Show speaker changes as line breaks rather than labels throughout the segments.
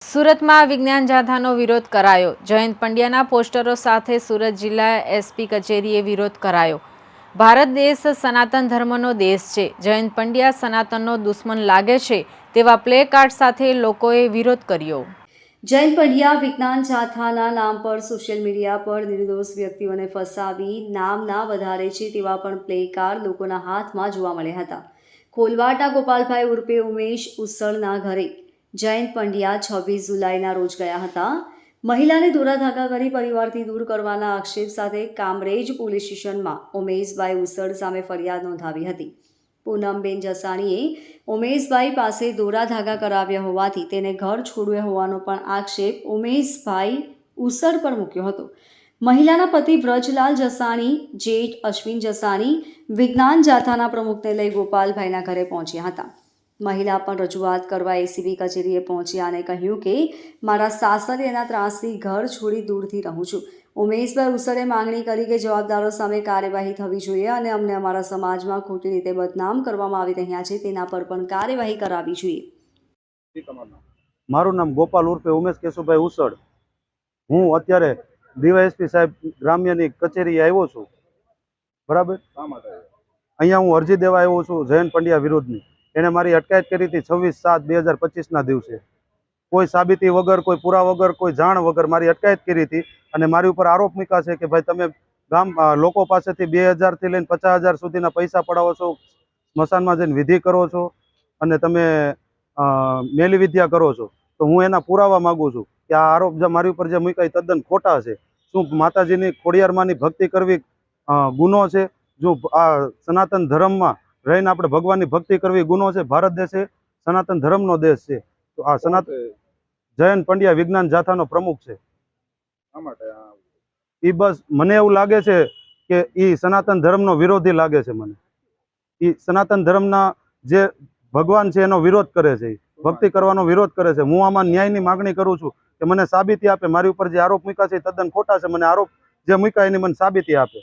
સુરતમાં વિજ્ઞાન જાથાનો વિરોધ કરાયો। જયંત પંડ્યાના પોસ્ટરો સાથે સુરત જિલ્લા એસપી કચેરીએ વિરોધ કરાયો। ભારત દેશ સનાતન ધર્મનો દેશ છે। જયંત પંડ્યા સનાતનનો દુશ્મન લાગે છે તેવા પ્લે કાર્ડ સાથે લોકોએ વિરોધ કર્યો।
જયંત પંડ્યા વિજ્ઞાન જાથાના નામ પર સોશિયલ મીડિયા પર નિર્દોષ વ્યક્તિઓને ફસાવી નામના વધારે છે તેવા પણ પ્લે કાર્ડ લોકોના હાથમાં જોવા મળ્યા હતા। ખોલવાટા ગોપાલભાઈ ઉર્ફે ઉમેશ ઉસળના ઘરે જયંત પંડ્યા 26 જુલાઈના રોજ ગયા હતા। મહિલાને દોરાધાગા કરી પરિવારથી દૂર કરવાના આક્ષેપ સાથે કામરેજ પોલીસ સ્ટેશનમાં ઉમેશભાઈ ઉસળ સામે ફરિયાદ નોંધાવી હતી। પૂનમબેન જસાણીએ ઉમેશભાઈ પાસે દોરાધાગા કરાવ્યા હોવાથી તેને ઘર છોડ્યું હોવાનો પણ આક્ષેપ ઉમેશભાઈ ઉસળ પર મૂક્યો હતો। મહિલાના પતિ વ્રજલાલ જસાણી જેઠ અશ્વિન જસાણી વિજ્ઞાન જાથાના પ્રમુખને લઈ ગોપાલભાઈના ઘરે પહોંચ્યા હતા। મહિલા પણ રજૂઆત કરવા એસીબી કચેરીએ પહોંચ્યા અને કહ્યું કે મારા સાસરિયાના ત્રાસથી ઘર છોડી દૂરથી રહું છું। ઉમેશભાઈ ઉસળે માંગણી કરી કે જવાબદારો સામે કાર્યવાહી થવી જોઈએ અને અમને અમારા સમાજમાં ખોટી રીતે બદનામ કરવામાં આવી રહ્યા છે તેના પર પણ કાર્યવાહી કરાવવી જોઈએ।
મારું નામ ગોપાલ ઉર્ફે ઉમેશ કેશુભાઈ ઉસળ। હું અત્યારે ડીવાયએસપી સાહેબ ગ્રામ્યની કચેરીએ આવ્યો છું। બરાબર, અહીંયા હું અરજી દેવા આવ્યો છું જયંત પંડ્યા વિરુદ્ધની। એણે મારી અટકાયત કરી હતી 26/7/2025ના દિવસે। કોઈ સાબિતી વગર, કોઈ પુરા વગર, કોઈ જાણ વગર મારી અટકાયત કરી હતી અને મારી ઉપર આરોપ મૂક્યા છે કે ભાઈ તમે ગામ લોકો પાસેથી 2000થી લઈને 50,000 સુધીના પૈસા પડાવો છો, સ્મશાનમાં જઈને વિધિ કરો છો અને તમે મેલી વિદ્યા કરો છો। તો હું એના પુરાવા માગું છું કે આ આરોપ જે મારી ઉપર જે મૂક્યા એ તદ્દન ખોટા છે। શું માતાજીની ખોડિયારમાંની ભક્તિ કરવી ગુનો છે? જો આ સનાતન ધર્મમાં રહીને આપણે ભગવાનની ભક્તિ કરવી ગુનો છે? ભારત દેશ એ સનાતન ધર્મનો દેશ છે। તો આ જયંત પંડ્યા વિજ્ઞાન જાથાનો પ્રમુખ છે। એ બસ મને એવું લાગે છે કે એ સનાતન ધર્મનો વિરોધી લાગે છે। મને એ સનાતન ધર્મના જે ભગવાન છે એનો વિરોધ કરે છે, ભક્તિ કરવાનો વિરોધ કરે છે। હું આમાં ન્યાયની માગણી કરું છું કે મને સાબિતી આપે। મારી ઉપર જે આરોપ મૂક્યા છે એ તદ્દન ખોટા છે। મને આરોપ જે મૂક્યા એની મને સાબિતી આપે।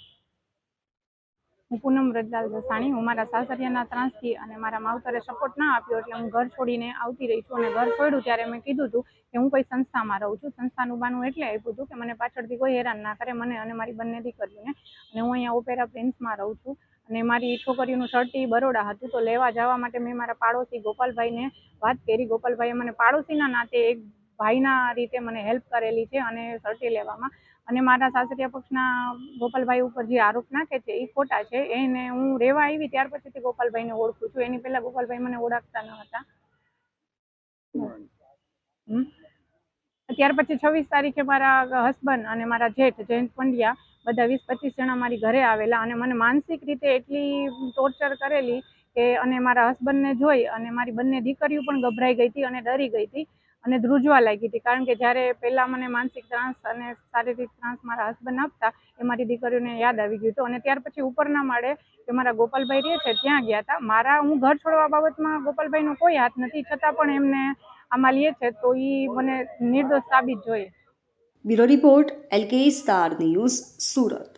હું પૂનમ વ્રજલાલ જસાણી। હું મારા સાસરિયાના ત્રાસથી અને મારા માવતરે સપોર્ટ ના આપ્યો એટલે હું ઘર છોડીને આવતી રહી છું। અને ઘર છોડ્યું ત્યારે મેં કીધું હતું કે હું કોઈ સંસ્થામાં રહું છું। સંસ્થાનું બાનું એટલે આપ્યું હતું કે મને પાછળથી કોઈ હેરાન ના કરે, મને અને મારી બંને દીકરીઓને। અને હું અહીંયા ઓપેરા પ્રિન્સમાં રહું છું અને મારી છોકરીઓનું સર્ટી બરોડા હતું તો લેવા જવા માટે મેં મારા પાડોશી ગોપાલભાઈને વાત કરી। ગોપાલભાઈએ મને પાડોશીના નાતે એક ભાઈના રીતે મને હેલ્પ કરેલી છે અને સર્ટી લેવામાં। અને મારા સાસરિયા પક્ષના ગોપાલભાઈ ઉપર જે આરોપ નાખે છે એ ખોટા છે। એને હું રહેવા આવી ત્યાર પછીથી ગોપાલભાઈને ઓળખું છું, એની પહેલા ગોપાલભાઈ મને ઓળખતા ન હતા। ત્યાર પછી 26 તારીખે મારા હસબન્ડ અને મારા જેઠ જયંત પંડ્યા બધા 20-25 જણા મારી ઘરે આવેલા અને મને માનસિક રીતે એટલી ટોર્ચર કરેલી કે અને મારા હસબન્ડને જોઈ અને મારી બંને દીકરીઓ પણ ગભરાઈ ગઈ હતી અને ડરી ગઈ હતી અને ધ્રુજવા લાગી હતી। કારણ કે જ્યારે પહેલાં મને માનસિક ત્રાસ અને શારીરિક ત્રાસ મારા હસબન્ડ આપતા એ મારી દીકરીઓને યાદ આવી ગયું હતું। અને ત્યાર પછી ઉપરના માળે કે મારા ગોપાલભાઈ રહે છે ત્યાં ગયા હતા। હું ઘર છોડવા બાબતમાં ગોપાલભાઈનો કોઈ હાથ નથી, છતાં પણ એમને આમાં લે છે તો એ મને નિર્દોષ સાબિત જોઈએ।
Bureau report LK star news, Surat.